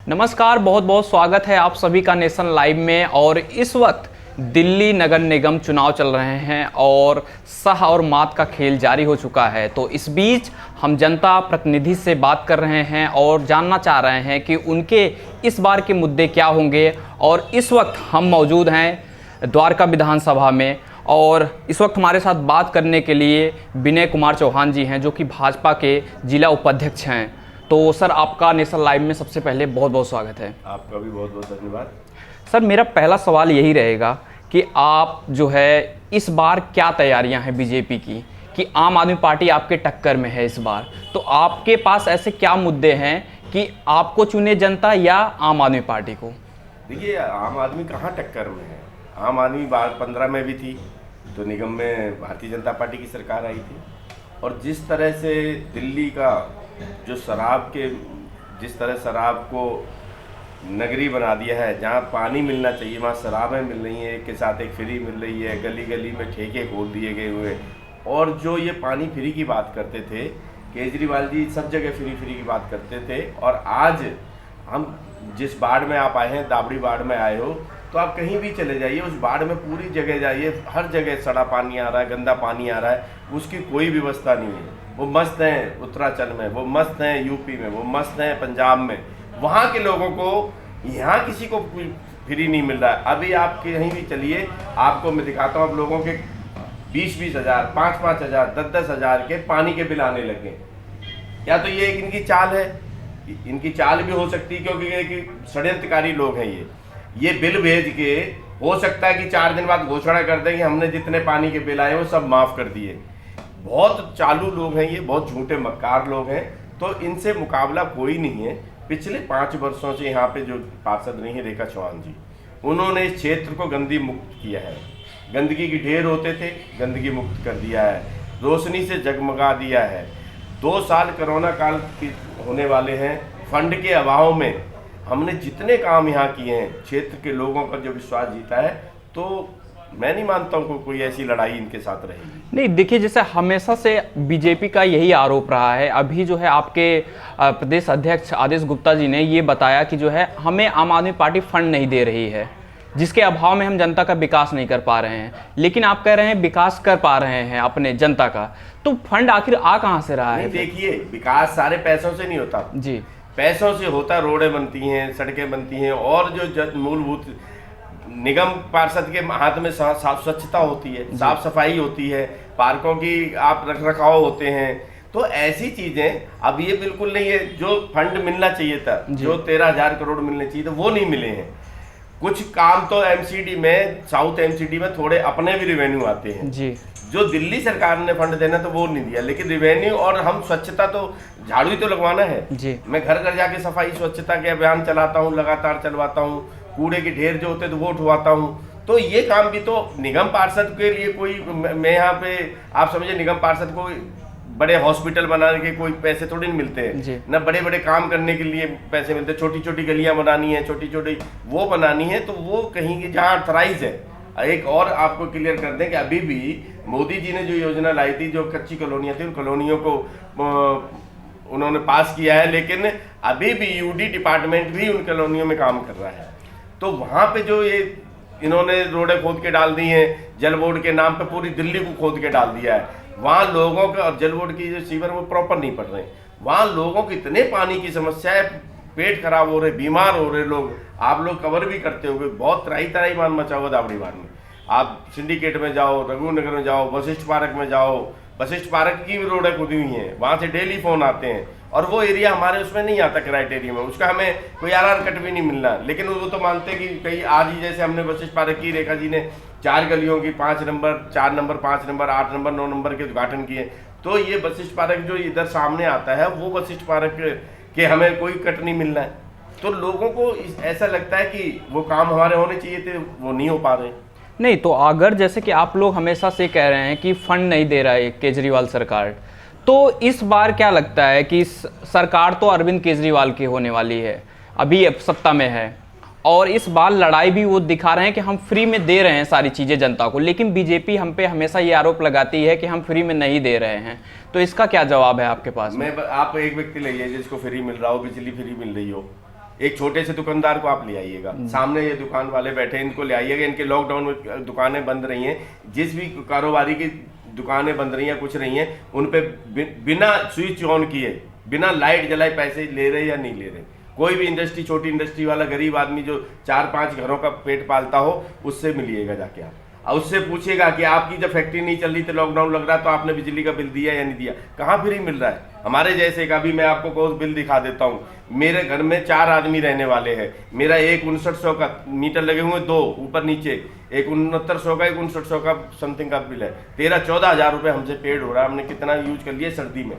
नमस्कार, बहुत बहुत स्वागत है आप सभी का नेशन लाइव में। और इस वक्त दिल्ली नगर निगम चुनाव चल रहे हैं और सह और मात का खेल जारी हो चुका है। तो इस बीच हम जनता प्रतिनिधि से बात कर रहे हैं और जानना चाह रहे हैं कि उनके इस बार के मुद्दे क्या होंगे। और इस वक्त हम मौजूद हैं द्वारका विधानसभा में और इस वक्त हमारे साथ बात करने के लिए विनय कुमार चौहान जी हैं, जो कि भाजपा के जिला उपाध्यक्ष हैं। तो सर, आपका नेशन लाइव में सबसे पहले बहुत बहुत स्वागत है। आपका भी बहुत बहुत धन्यवाद। सर, मेरा पहला सवाल यही रहेगा कि आप जो है इस बार क्या तैयारियां हैं बीजेपी की, कि आम आदमी पार्टी आपके टक्कर में है इस बार, तो आपके पास ऐसे क्या मुद्दे हैं कि आपको चुने जनता या आम आदमी पार्टी को? देखिए, आम आदमी कहाँ टक्कर में है। आम आदमी 2015 में भी थी तो निगम में भारतीय जनता पार्टी की सरकार आई थी। और जिस तरह से दिल्ली का जो जिस तरह शराब को नगरी बना दिया है, जहाँ पानी मिलना चाहिए वहाँ शराबें मिल रही हैं, एक के साथ एक फ्री मिल रही है, गली गली में ठेके खोल दिए गए हुए। और जो ये पानी फ्री की बात करते थे, केजरीवाल जी सब जगह फ्री की बात करते थे। और आज हम जिस बाढ़ में आप आए हैं, दाबड़ी बाढ़ में आए हो, तो आप कहीं भी चले जाइए, उस बाढ़ में पूरी जगह जाइए, हर जगह सड़ा पानी आ रहा है, गंदा पानी आ रहा है, उसकी कोई व्यवस्था नहीं है। वो मस्त हैं उत्तराखंड में, वो मस्त हैं यूपी में, वो मस्त हैं पंजाब में। वहाँ के लोगों को यहाँ किसी को फ्री नहीं मिल रहा है। अभी आप कहीं भी चलिए, आपको मैं दिखाता हूँ, आप लोगों के 20-20 हज़ार, 5-5 हज़ार, 10-10 हज़ार के पानी के बिल आने लगे। या तो ये एक इनकी चाल है, इनकी चाल भी हो सकती है, क्योंकि षड्यंत्रकारी लोग हैं ये बिल भेज के हो सकता है कि 4 दिन बाद घोषणा कर दें कि हमने जितने पानी के बिल आए वो सब माफ़ कर दिए। बहुत चालू लोग हैं ये, बहुत झूठे मक्कार लोग हैं। तो इनसे मुकाबला कोई नहीं है। पिछले 5 वर्षों से यहाँ पे जो पार्षद रही हैं रेखा चौहान जी, उन्होंने इस क्षेत्र को गंदगी मुक्त किया है। गंदगी की ढेर होते थे, गंदगी मुक्त कर दिया है, रोशनी से जगमगा दिया है। 2 साल कोरोना काल के होने वाले हैं, फंड के अभाव में हमने जितने काम यहाँ किए हैं, क्षेत्र के लोगों का जो विश्वास जीता है, तो मैं नहीं मानता हूँ कोई ऐसी लड़ाई इनके साथ रहेगी। नहीं, देखिए, जैसे हमेशा से बीजेपी का यही आरोप रहा है। अभी जो है आपके प्रदेश अध्यक्ष आदेश गुप्ता जी ने ये बताया कि जो है हमें आम आदमी पार्टी फंड नहीं दे रही है, जिसके अभाव में हम जनता का विकास नहीं कर पा रहे हैं। लेकिन आप कह रहे हैं विकास कर पा रहे हैं अपने जनता का, तो फंड आखिर आ कहाँ से रहा है? देखिए, विकास सारे पैसों से नहीं होता जी, पैसों से होता। रोडें बनती हैं, सड़कें बनती हैं, और जो मूलभूत निगम पार्षद के हाथ में साफ स्वच्छता होती है, साफ सफाई होती है, पार्कों की आप रख रखाव होते हैं। तो ऐसी चीजें अब ये बिल्कुल नहीं है। जो फंड मिलना चाहिए था, जो 13,000 करोड़ मिलने चाहिए थे, वो नहीं मिले हैं। कुछ काम तो एमसीडी में, साउथ एमसीडी में थोड़े अपने भी रेवेन्यू आते हैं जी, जो दिल्ली सरकार ने फंड देना तो वो नहीं दिया। लेकिन रेवेन्यू और हम स्वच्छता तो झाड़ू ही तो लगवाना है जी। मैं घर घर जाके सफाई स्वच्छता के अभियान चलाता हूँ, लगातार चलवाता हूँ, कूड़े के ढेर जो होते हैं तो वो उठवाता हूँ। तो ये काम भी तो निगम पार्षद के लिए कोई, मैं यहाँ पे आप समझे, निगम पार्षद को बड़े हॉस्पिटल बनाने के कोई पैसे थोड़ी नहीं मिलते हैं ना, बड़े बड़े काम करने के लिए पैसे मिलते हैं। छोटी छोटी गलियां बनानी है, छोटी छोटी वो बनानी है, तो वो कहीं की जहाँ अर्थराइज है। एक और आपको क्लियर कर दें कि अभी भी मोदी जी ने जो योजना लाई थी, जो कच्ची कॉलोनियाँ थी, उन कॉलोनियों को उन्होंने पास किया है, लेकिन अभी भी यूडी डिपार्टमेंट भी उन कॉलोनियों में काम कर रहा है। तो वहाँ पे जो ये इन्होंने रोडें खोद के डाल दी हैं, जल बोर्ड के नाम पे पूरी दिल्ली को खोद के डाल दिया है। वहाँ लोगों के, और जल बोर्ड की जो सीवर वो प्रॉपर नहीं पड़ रहे, वहाँ लोगों को इतने पानी की समस्या है, पेट खराब हो रहे, बीमार हो रहे लोग। आप लोग कवर भी करते होंगे, बहुत तराई मान मचा हुआ दाबड़ी बाढ़ में। आप सिंडिकेट में जाओ, रघुनगर में जाओ, वशिष्ठ पार्क में जाओ, वशिष्ठ पार्क की भी रोडें खुदी हुई हैं, वहाँ से डेली फोन आते हैं। और वो एरिया हमारे उसमें नहीं आता क्राइटेरिया में, उसका हमें कोई आर कट भी नहीं मिलना। लेकिन वो तो मानते हैं कि कहीं आज ही जैसे हमने वशिष्ठ पार्क की, रेखा जी ने 4 गलियों की 5 number, 4 number, 5 number, 8 number, 9 number के उद्घाटन किए। तो ये वशिष्ठ पार्क जो इधर सामने आता है, वो वशिष्ठ पार्क के हमें कोई कट नहीं मिलना है। तो लोगों को ऐसा लगता है कि वो काम हमारे होने चाहिए थे, वो नहीं हो पा रहे। नहीं, तो अगर जैसे कि आप लोग हमेशा से कह रहे हैं कि फंड नहीं दे रहा है केजरीवाल सरकार, तो इस बार क्या लगता है कि सरकार तो अरविंद केजरीवाल की होने वाली है, अभी सत्ता में है, और इस बार लड़ाई भी वो दिखा रहे हैं कि हम फ्री में दे रहे हैं सारी चीज़ें जनता को। लेकिन बीजेपी हम पे हमेशा ये आरोप लगाती है कि हम फ्री में नहीं दे रहे हैं। तो इसका क्या जवाब है आपके पास? आप एक व्यक्ति ले जिसको फ्री मिल रहा हो, बिजली फ्री मिल रही हो, एक छोटे से दुकानदार को आप ले आइएगा, सामने ये दुकान वाले बैठे हैं, इनको ले आइएगा। इनके लॉकडाउन में दुकानें बंद रही हैं, जिस भी कारोबारी की दुकानें बंद रही हैं, कुछ रही हैं, उन पे बिना स्विच ऑन किए, बिना लाइट जलाए पैसे ले रहे या नहीं ले रहे। कोई भी इंडस्ट्री, छोटी इंडस्ट्री वाला गरीब आदमी जो 4-5 घरों का पेट पालता हो, उससे मिलिएगा जाके आप, और उससे पूछिएगा कि आपकी जब फैक्ट्री नहीं चल रही थी, लॉकडाउन लग रहा, तो आपने बिजली का बिल दिया या नहीं दिया। कहाँ फ्री मिल रहा है हमारे जैसे का। भी मैं आपको कोई बिल दिखा देता हूँ। मेरे घर में 4 आदमी रहने वाले हैं। मेरा एक 6900 का मीटर लगे हुए, 2 ऊपर नीचे, एक 6900 का, एक 6900 का समथिंग का बिल है। 13-14 हज़ार रुपये हमसे पेड हो रहा है। हमने कितना यूज कर लिया सर्दी में।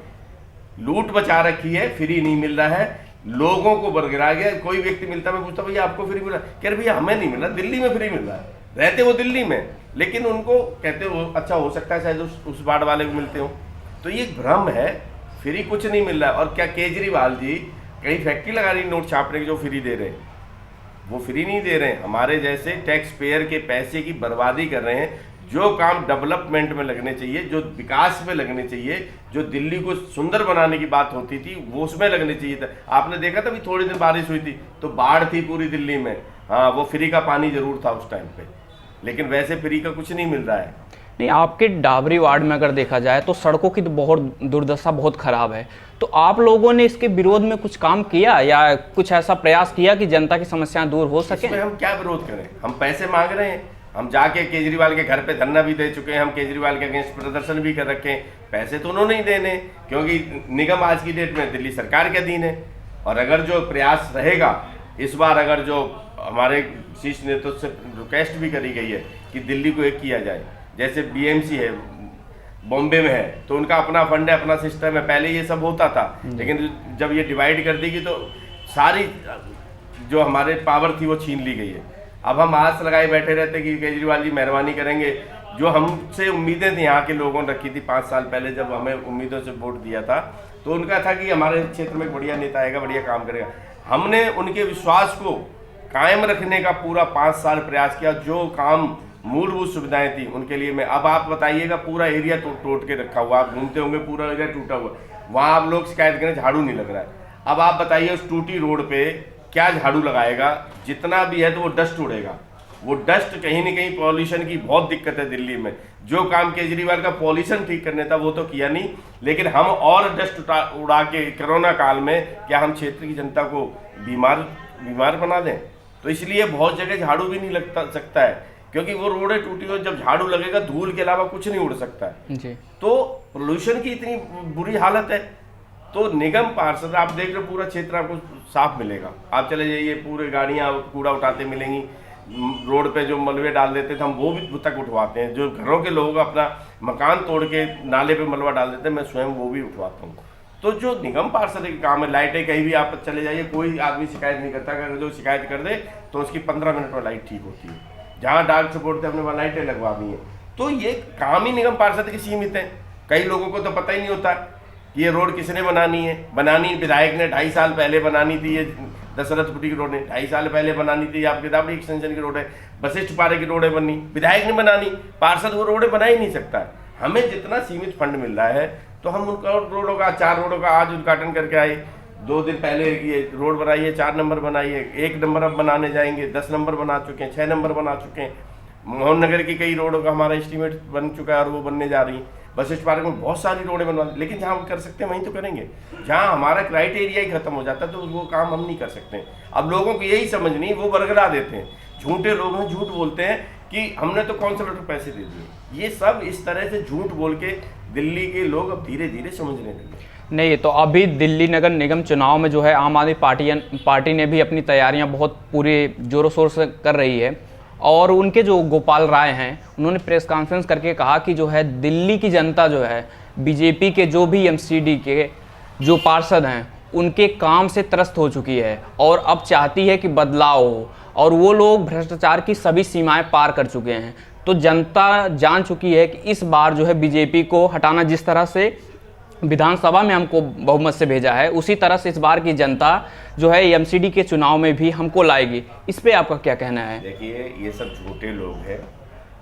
लूट बचा रखी है, फ्री नहीं मिल रहा है, लोगों को बरगरा गया। कोई व्यक्ति मिलता, मैं पूछता भैया आपको फ्री मिल रहा है? कह रहे भैया हमें नहीं मिल रहा, दिल्ली में फ्री मिल रहा है। रहते वो दिल्ली में, लेकिन उनको कहते हो अच्छा हो सकता है शायद उस वार्ड वाले को मिलते हो। तो ये भ्रम है, फ्री कुछ नहीं मिल रहा है। और क्या केजरीवाल जी कहीं फैक्ट्री लगा रही नोट छापने की जो फ्री दे रहे हैं? वो फ्री नहीं दे रहे हैं, हमारे जैसे टैक्स पेयर के पैसे की बर्बादी कर रहे हैं। जो काम डेवलपमेंट में लगने चाहिए, जो विकास में लगने चाहिए, जो दिल्ली को सुंदर बनाने की बात होती थी, वो उसमें लगने चाहिए था। आपने देखा था भी थोड़ी दिन बारिश हुई थी तो बाढ़ थी पूरी दिल्ली में। हाँ, वो फ्री का पानी जरूर था उस टाइम पे, लेकिन वैसे फ्री का कुछ नहीं मिल रहा है। नहीं, आपके डाबरी वार्ड में अगर देखा जाए तो सड़कों की तो बहुत दुर्दशा बहुत खराब है। तो आप लोगों ने इसके विरोध में कुछ काम किया या कुछ ऐसा प्रयास किया कि जनता की समस्याएं दूर हो सके? इसमें हम क्या विरोध करें? हम पैसे मांग रहे हैं। हम जाके केजरीवाल के घर पे धरना भी दे चुके हैं, हम केजरीवाल के अगेंस्ट प्रदर्शन भी कर रखे हैं। पैसे तो उन्होंने ही देने, क्योंकि निगम आज की डेट में दिल्ली सरकार के अधीन है। और अगर जो प्रयास रहेगा इस बार, अगर जो हमारे शीर्ष नेतृत्व से रिक्वेस्ट भी करी गई है कि दिल्ली को एक किया जाए, जैसे बीएमसी है बॉम्बे में है, तो उनका अपना फंड है, अपना सिस्टम है। पहले ये सब होता था, लेकिन जब ये डिवाइड कर देगी तो सारी जो हमारे पावर थी वो छीन ली गई है। अब हम आस लगाए बैठे रहते कि केजरीवाल जी मेहरबानी करेंगे। जो हमसे उम्मीदें थी यहाँ के लोगों ने रखी थी 5 साल पहले, जब हमें उम्मीदों से वोट दिया था, तो उनका था कि हमारे क्षेत्र में बढ़िया नेता आएगा, बढ़िया काम करेगा। हमने उनके विश्वास को कायम रखने का पूरा 5 साल प्रयास किया। जो काम मूलभूत सुविधाएं थी उनके लिए मैं, अब आप बताइएगा पूरा एरिया टूट के रखा हुआ, आप घूमते होंगे पूरा एरिया टूटा हुआ, वहाँ आप लोग शिकायत करें झाड़ू नहीं लग रहा है। अब आप बताइए उस टूटी रोड पे क्या झाड़ू लगाएगा? जितना भी है तो वो डस्ट उड़ेगा। वो डस्ट कहीं ना कहीं पॉल्यूशन की बहुत दिक्कत है दिल्ली में। जो काम केजरीवाल का पॉल्यूशन ठीक करने था वो तो किया नहीं, लेकिन हम और डस्ट उड़ा के कोरोना काल में क्या हम क्षेत्र की जनता को बीमार बना दें? तो इसलिए बहुत जगह झाड़ू भी नहीं लगता सकता है, क्योंकि वो रोडें टूटी हुई, जब झाड़ू लगेगा धूल के अलावा कुछ नहीं उड़ सकता है जी। तो पोल्यूशन की इतनी बुरी हालत है। तो निगम पार्षद आप देख रहे पूरा क्षेत्र आपको साफ मिलेगा। आप चले जाइए, पूरे गाड़ियाँ कूड़ा उठाते मिलेंगी। रोड पे जो मलबे डाल देते थे हम वो भी तक उठवाते हैं। जो घरों के लोग अपना मकान तोड़ के नाले पे मलबा डाल देते हैं, मैं स्वयं वो भी उठवाता हूँ। तो जो निगम पार्षद के काम है, लाइटें कहीं भी आप चले जाइए, कोई आदमी शिकायत नहीं करता। अगर जो शिकायत कर दे तो उसकी 15 मिनट में लाइट ठीक होती है। जहाँ डार्क सपोर्ट थे हमने वहाँ लाइटें लगवा दी हैं। तो ये काम ही निगम पार्षद के सीमित है। कई लोगों को तो पता ही नहीं होता कि ये रोड किसने बनानी है। बनानी विधायक ने 2.5 साल पहले बनानी थी। ये दशरथपुरी की रोड है, 2.5 साल पहले बनानी थी। आपकी दाबड़ी एक्सटेंशन की रोड है, वशिष्ठ पारे की रोडें बननी, विधायक ने बनानी। पार्षद वो रोडें बना ही नहीं सकता है। हमें जितना सीमित फंड मिल रहा है तो हम उनका रोडों का 4 रोडों का आज उद्घाटन करके आए। 2 दिन पहले ये रोड बनाई है, 4 नंबर बनाई है, 1 नंबर अब बनाने जाएंगे, 10 नंबर बना चुके हैं, 6 नंबर बना चुके हैं। मोहन नगर की कई रोडों का हमारा एस्टीमेट बन चुका है और वो बनने जा रही हैं। वशिष्ठ पार्क में बहुत सारी रोडें बनवा, लेकिन जहाँ हम कर सकते हैं वहीं तो करेंगे। जहाँ हमारा क्राइटेरिया ही खत्म हो जाता है तो वो काम हम नहीं कर सकते। अब लोगों को यही समझ नहीं, वो बरगला देते हैं। झूठे लोग हैं, झूठ बोलते हैं कि हमने तो कॉन्सर्वेटर पैसे दे दिए। ये सब इस तरह से झूठ बोल के दिल्ली के लोग अब धीरे धीरे समझने लगे। नहीं, तो अभी दिल्ली नगर निगम चुनाव में जो है आम आदमी पार्टी ने भी अपनी तैयारियां बहुत पूरे जोरों शोर से कर रही है। और उनके जो गोपाल राय हैं, उन्होंने प्रेस कॉन्फ्रेंस करके कहा कि जो है दिल्ली की जनता जो है बीजेपी के जो भी एमसीडी के जो पार्षद हैं उनके काम से त्रस्त हो चुकी है और अब चाहती है कि बदलाव हो। और वो लोग भ्रष्टाचार की सभी सीमाएं पार कर चुके हैं। तो जनता जान चुकी है कि इस बार जो है बीजेपी को हटाना, जिस तरह से विधानसभा में हमको बहुमत से भेजा है, उसी तरह से इस बार की जनता जो है एमसीडी के चुनाव में भी हमको लाएगी। इस पे आपका क्या कहना है? देखिए, ये सब झूठे लोग हैं।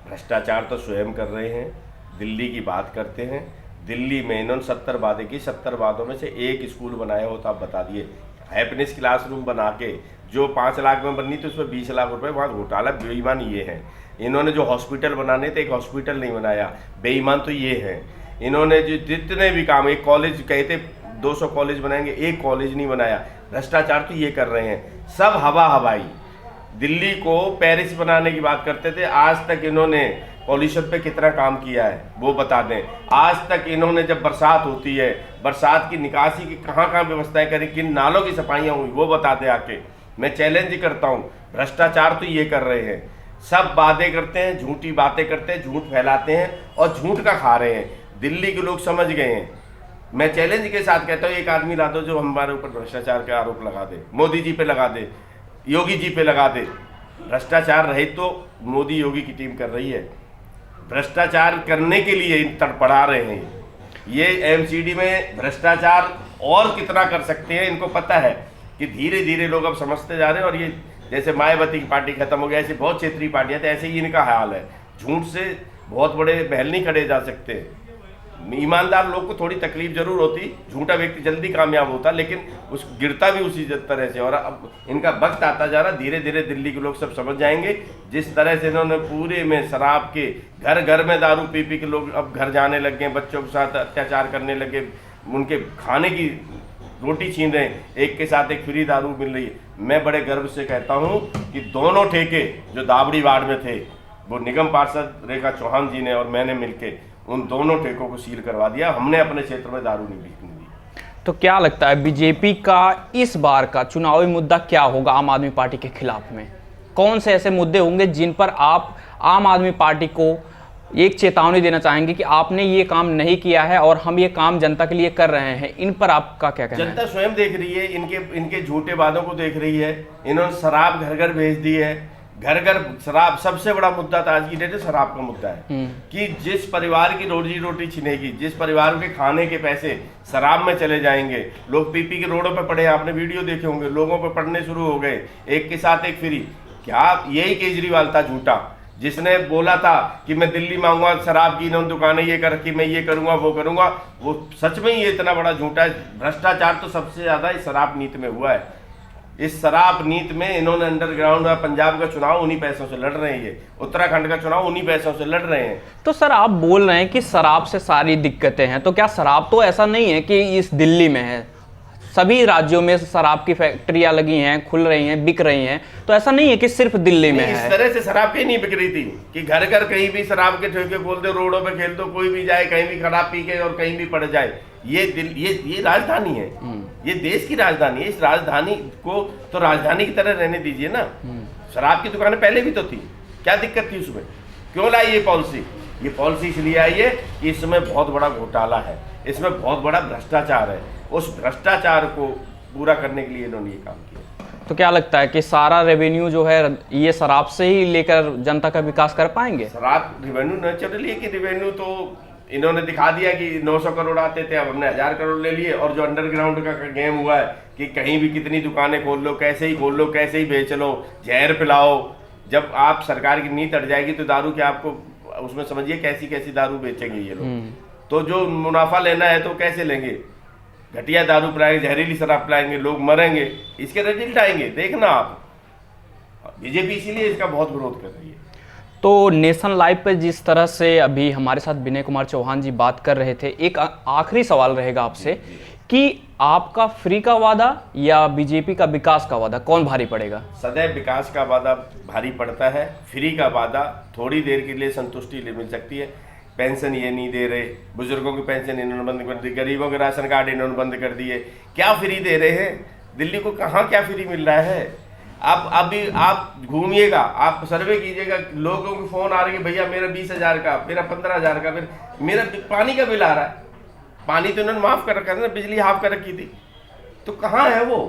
भ्रष्टाचार तो स्वयं कर रहे हैं, दिल्ली की बात करते हैं। दिल्ली में इन्होंने 70 वादे की, 70 वादों में से एक स्कूल बनाया हो तो आप बता दिए। हैप्पीनेस क्लासरूम बना के जो 5 लाख में बननी थी उसमें 20 लाख रुपए, वहाँ घोटाला बेईमान ये है। इन्होंने जो हॉस्पिटल बनाने थे, एक हॉस्पिटल नहीं बनाया, बेईमान तो ये है। इन्होंने जो जितने भी काम, एक कॉलेज कहते 200 कॉलेज बनाएंगे, एक कॉलेज नहीं बनाया। भ्रष्टाचार तो ये कर रहे हैं, सब हवा हवाई। दिल्ली को पेरिस बनाने की बात करते थे, आज तक इन्होंने पॉल्यूशन पे कितना काम किया है वो बता दें। आज तक इन्होंने जब बरसात होती है, बरसात की निकासी की कहाँ कहाँ व्यवस्थाएं करी, किन नालों की सफाइयाँ हुई वो बता दें आके। मैं चैलेंज करता हूँ, भ्रष्टाचार तो ये कर रहे हैं, सब बातें करते हैं, झूठी बातें करते हैं, झूठ फैलाते हैं और झूठ का खा रहे हैं। दिल्ली के लोग समझ गए हैं। मैं चैलेंज के साथ कहता हूँ, एक आदमी ला दो जो हमारे ऊपर भ्रष्टाचार के आरोप लगा दे, मोदी जी पे लगा दे, योगी जी पे लगा दे। भ्रष्टाचार रहित तो मोदी योगी की टीम कर रही है, भ्रष्टाचार करने के लिए तड़पड़ा रहे हैं। ये एमसीडी में भ्रष्टाचार और कितना कर सकते हैं इनको पता है कि धीरे धीरे लोग अब समझते जा रहे हैं। और ये जैसे मायावती की पार्टी खत्म हो गया, ऐसे बहुत क्षेत्रीय पार्टियां, तो ऐसे ही इनका हाल है। झूठ से बहुत बड़े महल नहीं खड़े जा सकते। ईमानदार लोग को थोड़ी तकलीफ जरूर होती, झूठा व्यक्ति जल्दी कामयाब होता, लेकिन उस गिरता भी उसी तरह से। और अब इनका वक्त आता जा रहा, धीरे धीरे दिल्ली के लोग सब समझ जाएंगे। जिस तरह से इन्होंने पूरे में शराब के घर घर में दारू पी पी के लोग अब घर जाने लग गए, बच्चों के साथ अत्याचार करने लगे, उनके खाने की रोटी छीन रहे हैं, एक के साथ एक फ्री दारू मिल रही है। मैं बड़े गर्व से कहता हूँ कि दोनों ठेके जो दाबड़ी वार्ड में थे, वो निगम पार्षद रेखा चौहान जी ने और मैंने मिलके उन दोनों ठेकों को सील करवा दिया। हमने अपने क्षेत्र में दारू नहीं बिकने दी। तो क्या लगता है बीजेपी का इस बार का चुनावी मुद्दा क्या होगा आम आदमी पार्टी के खिलाफ में? कौन से ऐसे मुद्दे होंगे जिन पर आप आम आदमी पार्टी को एक चेतावनी देना चाहेंगे कि आपने ये काम नहीं किया है और हम ये काम जनता के लिए कर रहे हैं? इन पर आपका क्या कहना है? जनता स्वयं देख रही है, इनके झूठे वादों को देख रही है। इन्होंने शराब घर घर भेज दी है, घर घर शराब। सबसे बड़ा मुद्दा तो आज की डेट में शराब का मुद्दा है कि जिस परिवार की रोजी रोटी छिनेगी, जिस परिवार के खाने के पैसे शराब में चले जाएंगे, लोग पी पी के रोडों पे पड़े, आपने वीडियो देखे होंगे, लोगों पे पड़ने शुरू हो गए, एक के साथ एक फ्री। क्या यही केजरीवाल था झूठा, जिसने बोला था कि मैं दिल्ली में आऊंगा, शराब की इन्होंने दुकानें ये कर रखी, मैं ये करूंगा वो करूंगा? वो सच में ही ये इतना बड़ा झूठा है। भ्रष्टाचार तो सबसे ज्यादा इस शराब नीति में हुआ है। इस शराब नीति में इन्होंने अंडरग्राउंड, पंजाब का चुनाव उन्हीं पैसों से लड़ रहे हैं, ये उत्तराखंड का चुनाव उन्हीं पैसों से लड़ रहे हैं। तो सर आप बोल रहे हैं कि शराब से सारी दिक्कतें हैं, तो क्या शराब तो ऐसा नहीं है कि इस दिल्ली में है, सभी राज्यों में शराब की फैक्ट्रियां लगी हैं, खुल रही हैं, बिक रही हैं, तो ऐसा नहीं है कि सिर्फ दिल्ली में है। इस तरह से शराब कहीं नहीं बिक रही थी कि घर घर कहीं भी शराब के ठेके खोल दो, रोडों पे खेल दो, कोई भी जाए कहीं भी खराब पी के और कहीं भी पड़ जाए। ये राजधानी है, ये देश की राजधानी है। इस राजधानी को तो राजधानी की तरह रहने दीजिए ना। शराब की दुकानें पहले भी तो थी, क्या दिक्कत थी उसमें? क्यों लाई ये पॉलिसी? ये पॉलिसी इसलिए आई है कि इसमें बहुत बड़ा घोटाला है, इसमें बहुत बड़ा भ्रष्टाचार है। उस भ्रष्टाचार को पूरा करने के लिए इन्होंने ये काम किया। तो क्या लगता है कि सारा रेवेन्यू जो है ये शराब से ही लेकर जनता का विकास कर पाएंगे? शराब रेवेन्यू नेचुरली कि रेवेन्यू तो इन्होंने दिखा दिया कि 900 करोड़ आते थे, अब हमने 1000 करोड़ ले लिए। और जो अंडरग्राउंड का गेम हुआ है कि कहीं भी कितनी दुकानें खोल लो, कैसे ही खोल लो, कैसे ही बेच लो, जहर पिलाओ। जब आप सरकार की नींद अट जाएगी तो दारू के आपको उसमें समझिए कैसी कैसी दारू बेचेंगे ये लोग। तो जो मुनाफा लेना है तो कैसे लेंगे? घटिया दारू पिलाएंगे, जहरीली शराब पिलाएंगे, लोग मरेंगे, इसके रिजल्ट आएंगे, देखना आप। बीजेपी इसीलिए इसका बहुत विरोध कर रही है। तो नेशन लाइव पे जिस तरह से अभी हमारे साथ विनय कुमार चौहान जी बात कर रहे थे, एक आखिरी सवाल रहेगा आपसे कि आपका फ्री का वादा या बीजेपी का विकास का वादा, कौन भारी पड़ेगा? सदैव विकास का वादा भारी पड़ता है। फ्री का वादा थोड़ी देर के लिए संतुष्टि मिल सकती है। पेंशन ये नहीं दे रहे, बुजुर्गों की पेंशन इन्होंने बंद कर दी, गरीबों के राशन कार्ड इन्होंने बंद कर दिए। क्या फ्री दे रहे हैं? दिल्ली को कहाँ क्या फ्री मिल रहा है? अभी आप घूमिएगा, आप सर्वे कीजिएगा, लोगों के फोन आ रहे हैं, भैया मेरा 20,000 का, मेरा 15,000 का, मेरा पानी का बिल आ रहा है। पानी तो इन्होंने माफ कर रखा था ना, बिजली हाफ कर रखी थी। तो कहाँ है वो?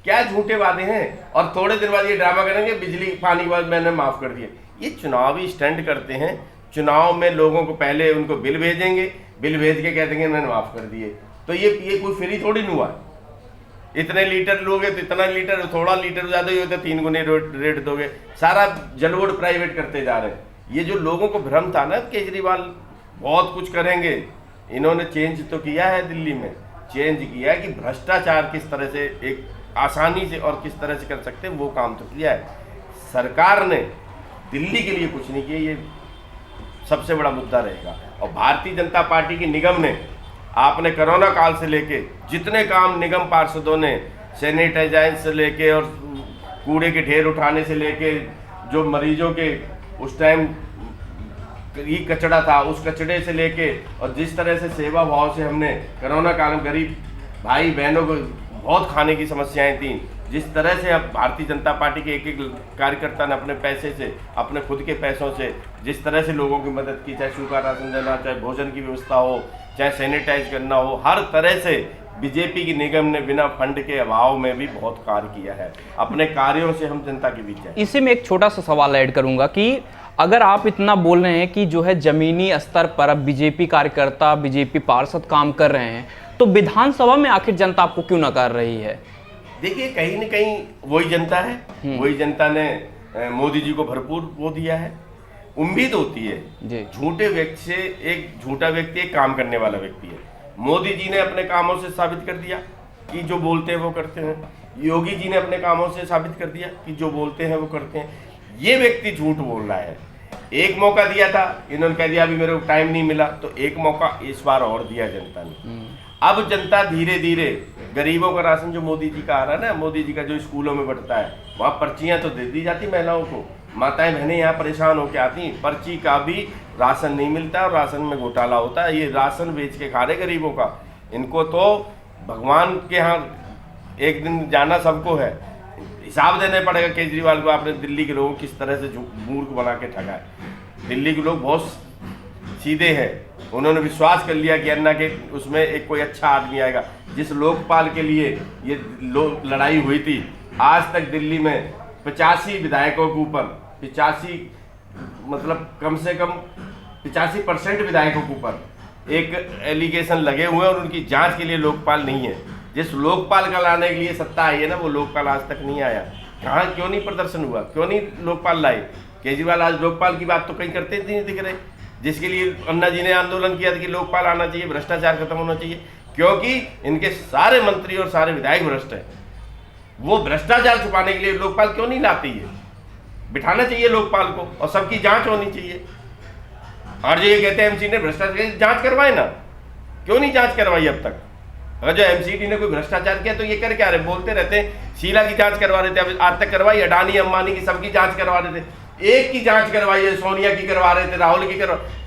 क्या झूठे वादे हैं? और थोड़े दिन बाद ये ड्रामा करेंगे बिजली पानी के बाद मैंने माफ कर दिया। ये चुनावी स्टंट करते हैं। चुनाव में लोगों को पहले उनको बिल भेजेंगे, बिल भेज के कह देंगे मैंने माफ कर दिए। तो ये कोई फ्री थोड़ी नहीं हुआ। इतने लीटर लोगे तो इतना लीटर, थोड़ा लीटर ज्यादा ही होता 3 गुने रेट दोगे। सारा जलवोड प्राइवेट करते जा रहे हैं। ये जो लोगों को भ्रम था ना, केजरीवाल बहुत कुछ करेंगे, इन्होंने चेंज तो किया है। दिल्ली में चेंज किया है कि भ्रष्टाचार किस तरह से एक आसानी से और किस तरह से कर सकते हैं वो काम तो किया है। सरकार ने दिल्ली के लिए कुछ नहीं किया, ये सबसे बड़ा मुद्दा रहेगा। और भारतीय जनता पार्टी की निगम ने, आपने कोरोना काल से लेके जितने काम निगम पार्षदों ने, सैनिटाइजर से लेके और कूड़े के ढेर उठाने से लेके, जो मरीजों के उस टाइम ये कचड़ा था उस कचड़े से लेके, और जिस तरह से सेवा भाव से हमने कोरोना काल में गरीब भाई बहनों को बहुत खाने की समस्याएं थी, जिस तरह से अब भारतीय जनता पार्टी के एक एक कार्यकर्ता ने अपने पैसे से, अपने खुद के पैसों से जिस तरह से लोगों की मदद की, चाहे सूखा राशन देना, चाहे भोजन की व्यवस्था हो, चाहे सैनिटाइज करना हो, हर तरह से बीजेपी की निगम ने बिना फंड के अभाव में भी बहुत कार्य किया है। अपने कार्यों से हम जनता के बीच हैं। इसी में एक छोटा सा सवाल ऐड करूंगा कि अगर आप इतना बोल रहे हैं कि जो है जमीनी स्तर पर अब बीजेपी कार्यकर्ता, बीजेपी पार्षद काम कर रहे हैं, तो विधानसभा में आखिर जनता आपको क्यों नकार रही है? देखिए, कहीं न कहीं वही जनता है, वही जनता ने मोदी जी को भरपूर वो दिया है। उम्मीद होती है जी, झूठे व्यक्ति से, एक झूठा व्यक्ति एक काम करने वाला व्यक्ति है। मोदी जी ने अपने कामों से साबित कर दिया कि जो बोलते हैं वो करते हैं। योगी जी ने अपने कामों से साबित कर दिया कि जो बोलते हैं वो करते हैं। ये व्यक्ति झूठ बोल रहा है। एक मौका दिया था, इन्होंने कह दिया अभी मेरे को टाइम नहीं मिला, तो एक मौका इस बार और दिया जनता ने। अब जनता धीरे धीरे गरीबों का राशन जो मोदी जी का आ रहा है ना, मोदी जी का जो स्कूलों में बढ़ता है, वहाँ पर्चियाँ तो दे दी जाती महिलाओं को, माताएं बहनें यहाँ परेशान होकर आती, पर्ची का भी राशन नहीं मिलता और राशन में घोटाला होता है। ये राशन बेच के खा रहे गरीबों का। इनको तो भगवान के यहाँ एक दिन जाना सबको है, हिसाब देने पड़ेगा केजरीवाल को। आपने दिल्ली के लोगों को किस तरह से मूर्ख बना के ठगा है। दिल्ली के लोग बहुत सीधे हैं, उन्होंने विश्वास कर लिया कि अन्ना के उसमें एक कोई अच्छा आदमी आएगा। जिस लोकपाल के लिए ये लड़ाई हुई थी, आज तक दिल्ली में 85 विधायकों के ऊपर 85 मतलब कम से कम 85% विधायकों के ऊपर एक एलिगेशन लगे हुए हैं और उनकी जांच के लिए लोकपाल नहीं है। जिस लोकपाल का लाने के लिए सत्ता आई है ना, वो लोकपाल आज तक नहीं आया। कहाँ क्यों नहीं प्रदर्शन हुआ, क्यों नहीं लोकपाल लाए? केजरीवाल आज लोकपाल की बात तो कहीं करते नहीं दिख रहे, जिसके लिए अन्ना जी ने आंदोलन किया था कि लोकपाल आना चाहिए, भ्रष्टाचार खत्म होना चाहिए। क्योंकि इनके सारे मंत्री और सारे विधायक भ्रष्ट हैं। वो भ्रष्टाचार छुपाने के लिए लोकपाल क्यों नहीं लाती है? बिठाना चाहिए लोकपाल को और सबकी जांच होनी चाहिए। और जो ये कहते हैं एमसीडी ने भ्रष्टाचार की जांच करवाए ना, क्यों नहीं जांच करवाई अब तक? अगर जो एमसीडी ने कोई भ्रष्टाचार किया तो ये कर क्या रहे? बोलते रहते हैं शीला की जांच करवा रहे थे, अब आज तक करवाई? अडानी अंबानी की सबकी जांच करवा रहे थे, एक की जांच करवाई है, सोनिया की करवा रहे थे, राहुल की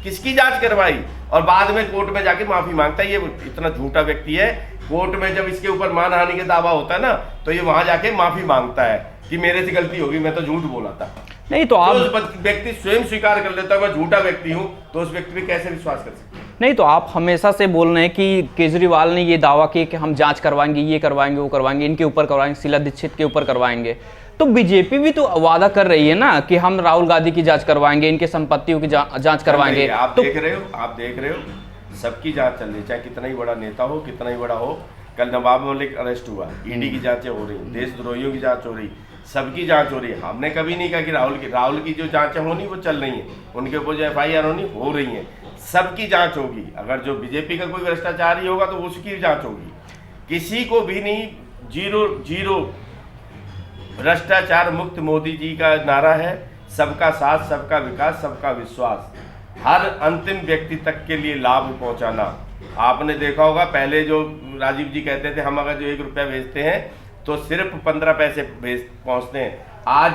किसकी जांच करवाई? और बाद में कोर्ट में जाके माफी मांगता है। ये इतना झूठा व्यक्ति है, कोर्ट में जब इसके ऊपर मानहानि का दावा होता है ना, तो ये वहां जाके माफी मांगता है कि मेरे से गलती होगी, मैं तो झूठ बोला था। नहीं तो आप व्यक्ति स्वयं स्वीकार कर लेता है मैं झूठा व्यक्ति हूं, तो उस व्यक्ति पे कैसे विश्वास कर सकते हैं? नहीं तो आप हमेशा से बोल रहे हैं कि केजरीवाल ने ये दावा किया कि हम जांच करवाएंगे, ये करवाएंगे, वो करवाएंगे, इनके ऊपर करवाएंगे, शीला दीक्षित के ऊपर करवाएंगे। तो बीजेपी भी तो वादा कर रही है ना कि हम राहुल गांधी की जांच करवाएंगे, इनके संपत्तियों की जांच करवाएंगे। आप तो देख रहे हो सबकी जांच चल रही, चाहे कितना ही बड़ा नेता हो, कितना ही बड़ा हो। कल नवाब मलिक अरेस्ट हुआ, ईडी की जांचें हो रही, देशद्रोहियों की जांच हो रही, सबकी जांच हो रही है। हमने कभी नहीं कहा कि राहुल की जो जांचें होनी वो चल रही हैं, उनके ऊपर जो FIR होनी हो रही हैं, सबकी जांच होगी। अगर जो बीजेपी का कोई भ्रष्टाचारी होगा तो उसकी जांच होगी। किसी को भी नहीं, जीरो भ्रष्टाचार मुक्त मोदी जी का नारा है। सबका साथ, सबका विकास, सबका विश्वास, हर अंतिम व्यक्ति तक के लिए लाभ पहुंचाना। आपने देखा होगा पहले जो राजीव जी कहते थे हम अगर जो 1 रुपया भेजते हैं तो सिर्फ 15 पैसे पहुंचते हैं। आज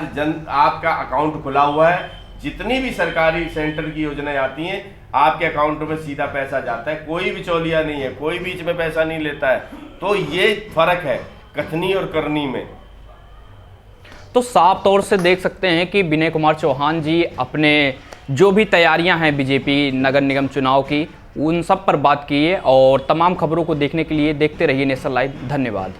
आपका अकाउंट खुला हुआ है, जितनी भी सरकारी सेंटर की योजनाएं आती हैं आपके अकाउंट में सीधा पैसा जाता है, कोई बिचौलिया नहीं है, कोई बीच में पैसा नहीं लेता है। तो ये फर्क है कथनी और करनी में। तो साफ तौर से देख सकते हैं कि विनय कुमार चौहान जी अपने जो भी तैयारियां हैं बीजेपी नगर निगम चुनाव की, उन सब पर बात की है। और तमाम खबरों को देखने के लिए देखते रहिए नेशन लाइव। धन्यवाद।